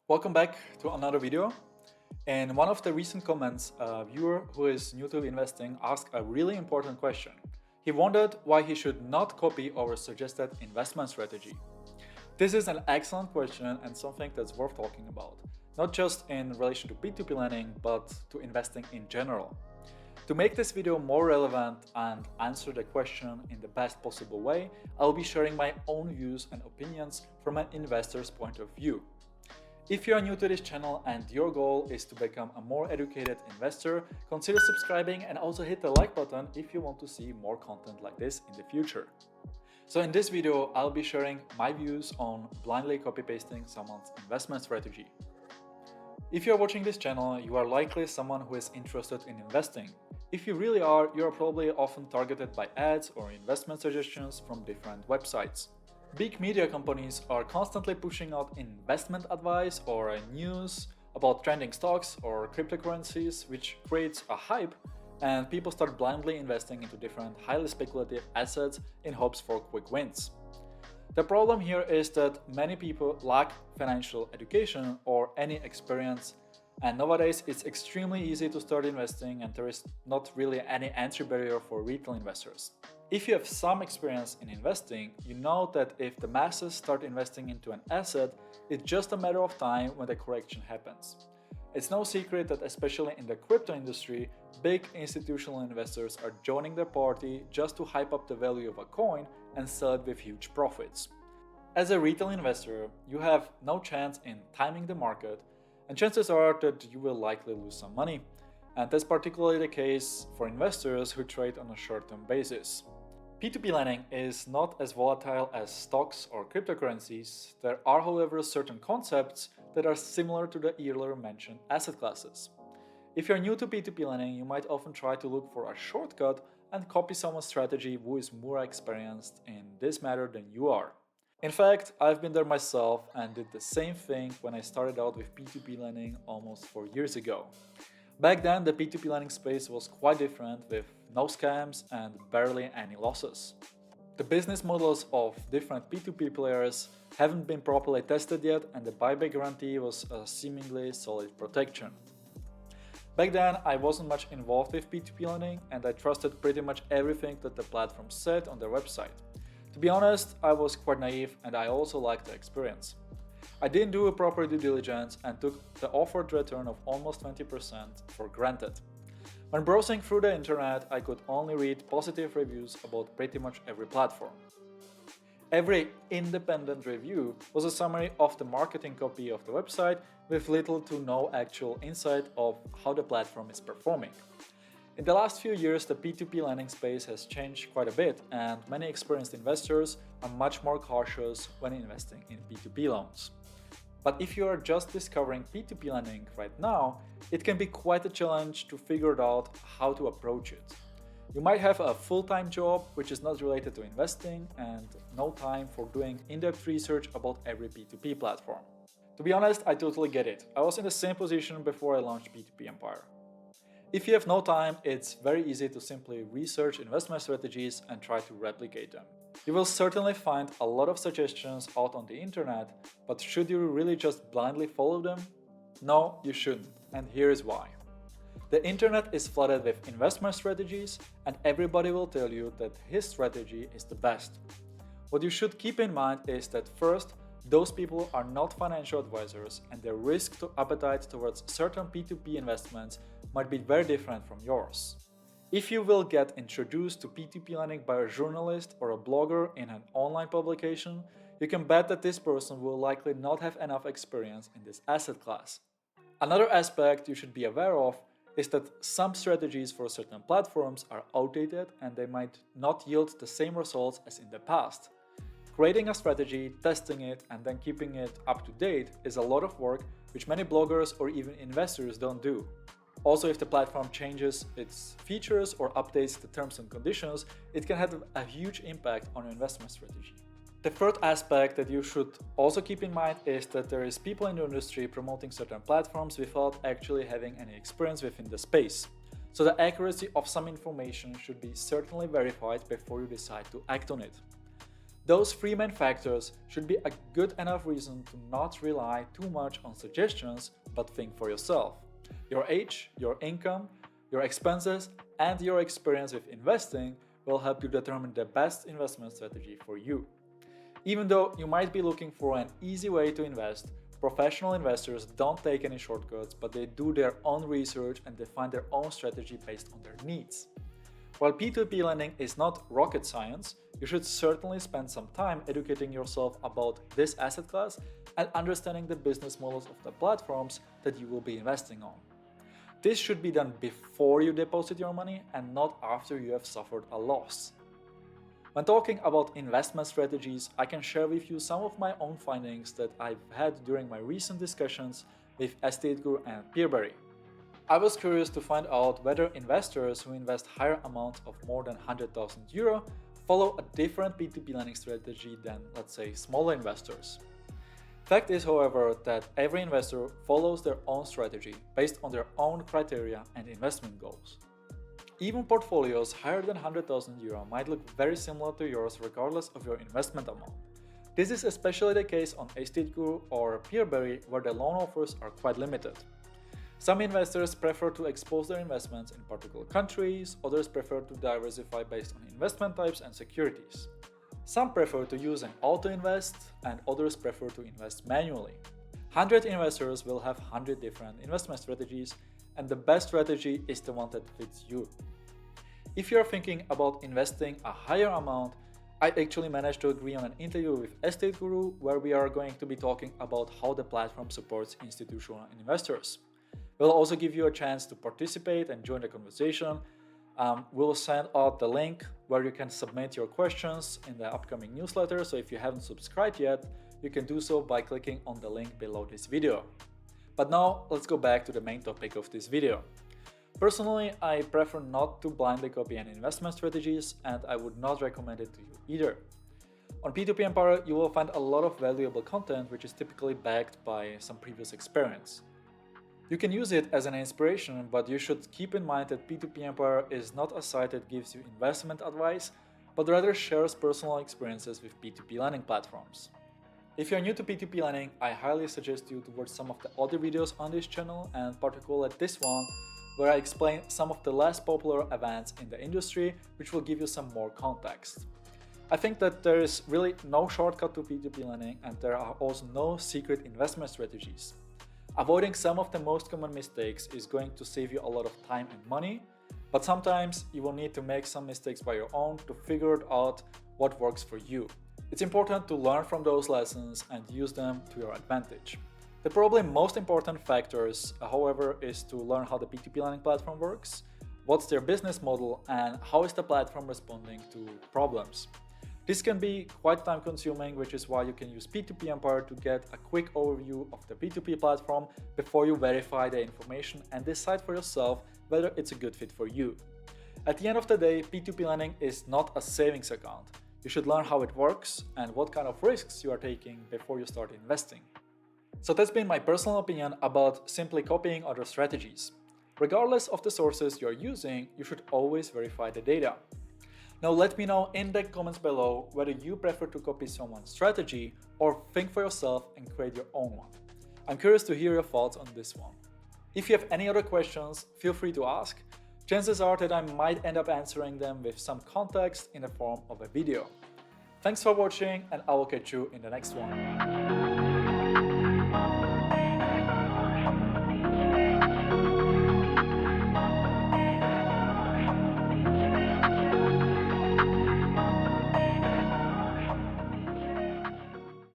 Welcome back to another video. In one of the recent comments, a viewer who is new to investing asked a really important question. He wondered why he should not copy our suggested investment strategy. This is an excellent question and something that's worth talking about, not just in relation to P2P lending, but to investing in general. To make this video more relevant and answer the question in the best possible way, I'll be sharing my own views and opinions from an investor's point of view. If you are new to this channel and your goal is to become a more educated investor, consider subscribing and also hit the like button if you want to see more content like this in the future. So in this video, I'll be sharing my views on blindly copy-pasting someone's investment strategy. If you're watching this channel, you are likely someone who is interested in investing. If you really are, you are probably often targeted by ads or investment suggestions from different websites. Big media companies are constantly pushing out investment advice or news about trending stocks or cryptocurrencies, which creates a hype, and people start blindly investing into different highly speculative assets in hopes for quick wins. The problem here is that many people lack financial education or any experience, and nowadays it's extremely easy to start investing and there is not really any entry barrier for retail investors. If you have some experience in investing, you know that if the masses start investing into an asset, it's just a matter of time when the correction happens. It's no secret that especially in the crypto industry, big institutional investors are joining the party just to hype up the value of a coin and sell it with huge profits. As a retail investor, you have no chance in timing the market, and chances are that you will likely lose some money. And that's particularly the case for investors who trade on a short-term basis. P2P lending is not as volatile as stocks or cryptocurrencies. There are, however, certain concepts that are similar to the earlier mentioned asset classes. If you're new to P2P lending, you might often try to look for a shortcut and copy someone's strategy who is more experienced in this matter than you are. In fact, I've been there myself and did the same thing when I started out with P2P lending almost 4 years ago. Back then, the P2P lending space was quite different, with no scams and barely any losses. The business models of different P2P players haven't been properly tested yet, and the buyback guarantee was a seemingly solid protection. Back then, I wasn't much involved with P2P lending, and I trusted pretty much everything that the platform said on their website. To be honest, I was quite naive and I also liked the experience. I didn't do a proper due diligence and took the offered return of almost 20% for granted. When browsing through the internet, I could only read positive reviews about pretty much every platform. Every independent review was a summary of the marketing copy of the website with little to no actual insight of how the platform is performing. In the last few years, the P2P lending space has changed quite a bit, and many experienced investors are much more cautious when investing in P2P loans. But if you are just discovering P2P lending right now, it can be quite a challenge to figure out how to approach it. You might have a full-time job which is not related to investing and no time for doing in-depth research about every P2P platform. To be honest, I totally get it. I was in the same position before I launched P2P Empire. If you have no time, it's very easy to simply research investment strategies and try to replicate them. You will certainly find a lot of suggestions out on the internet, but should you really just blindly follow them? No, you shouldn't, and here is why. The internet is flooded with investment strategies, and everybody will tell you that his strategy is the best. What you should keep in mind is that first, those people are not financial advisors, and their risk to appetite towards certain P2P investments might be very different from yours. If you will get introduced to P2P lending by a journalist or a blogger in an online publication, you can bet that this person will likely not have enough experience in this asset class. Another aspect you should be aware of is that some strategies for certain platforms are outdated and they might not yield the same results as in the past. Creating a strategy, testing it, and then keeping it up to date is a lot of work which many bloggers or even investors don't do. Also, if the platform changes its features or updates the terms and conditions, it can have a huge impact on your investment strategy. The third aspect that you should also keep in mind is that there is people in the industry promoting certain platforms without actually having any experience within the space. So the accuracy of some information should be certainly verified before you decide to act on it. Those three main factors should be a good enough reason to not rely too much on suggestions, but think for yourself. Your age, your income, your expenses, and your experience with investing will help you determine the best investment strategy for you. Even though you might be looking for an easy way to invest, professional investors don't take any shortcuts, but they do their own research and define their own strategy based on their needs. While P2P lending is not rocket science, you should certainly spend some time educating yourself about this asset class and understanding the business models of the platforms that you will be investing on. This should be done before you deposit your money and not after you have suffered a loss. When talking about investment strategies, I can share with you some of my own findings that I've had during my recent discussions with Estate Guru and Peerberry. I was curious to find out whether investors who invest higher amounts of more than €100,000 follow a different P2P lending strategy than, let's say, smaller investors. Fact is, however, that every investor follows their own strategy based on their own criteria and investment goals. Even portfolios higher than €100,000 might look very similar to yours regardless of your investment amount. This is especially the case on Estate Guru or Peerberry, where the loan offers are quite limited. Some investors prefer to expose their investments in particular countries, others prefer to diversify based on investment types and securities. Some prefer to use an auto-invest, and others prefer to invest manually. 100 investors will have 100 different investment strategies, and the best strategy is the one that fits you. If you're thinking about investing a higher amount, I actually managed to agree on an interview with Estate Guru, where we are going to be talking about how the platform supports institutional investors. We'll also give you a chance to participate and join the conversation. We'll send out the link where you can submit your questions in the upcoming newsletter, so if you haven't subscribed yet, you can do so by clicking on the link below this video. But now, let's go back to the main topic of this video. Personally, I prefer not to blindly copy any investment strategies, and I would not recommend it to you either. On P2P Empire, you will find a lot of valuable content which is typically backed by some previous experience. You can use it as an inspiration, but you should keep in mind that P2P Empire is not a site that gives you investment advice, but rather shares personal experiences with P2P lending platforms. If you're new to P2P lending, I highly suggest you to watch some of the other videos on this channel, and particularly this one, where I explain some of the less popular events in the industry, which will give you some more context. I think that there is really no shortcut to P2P lending, and there are also no secret investment strategies. Avoiding some of the most common mistakes is going to save you a lot of time and money, but sometimes you will need to make some mistakes by your own to figure out what works for you. It's important to learn from those lessons and use them to your advantage. The probably most important factors, however, is to learn how the P2P lending platform works, what's their business model, and how is the platform responding to problems. This can be quite time-consuming, which is why you can use P2P Empire to get a quick overview of the P2P platform before you verify the information and decide for yourself whether it's a good fit for you. At the end of the day, P2P lending is not a savings account. You should learn how it works and what kind of risks you are taking before you start investing. So that's been my personal opinion about simply copying other strategies. Regardless of the sources you're using, you should always verify the data. Now let me know in the comments below whether you prefer to copy someone's strategy or think for yourself and create your own one. I'm curious to hear your thoughts on this one. If you have any other questions, feel free to ask. Chances are that I might end up answering them with some context in the form of a video. Thanks for watching, and I will catch you in the next one.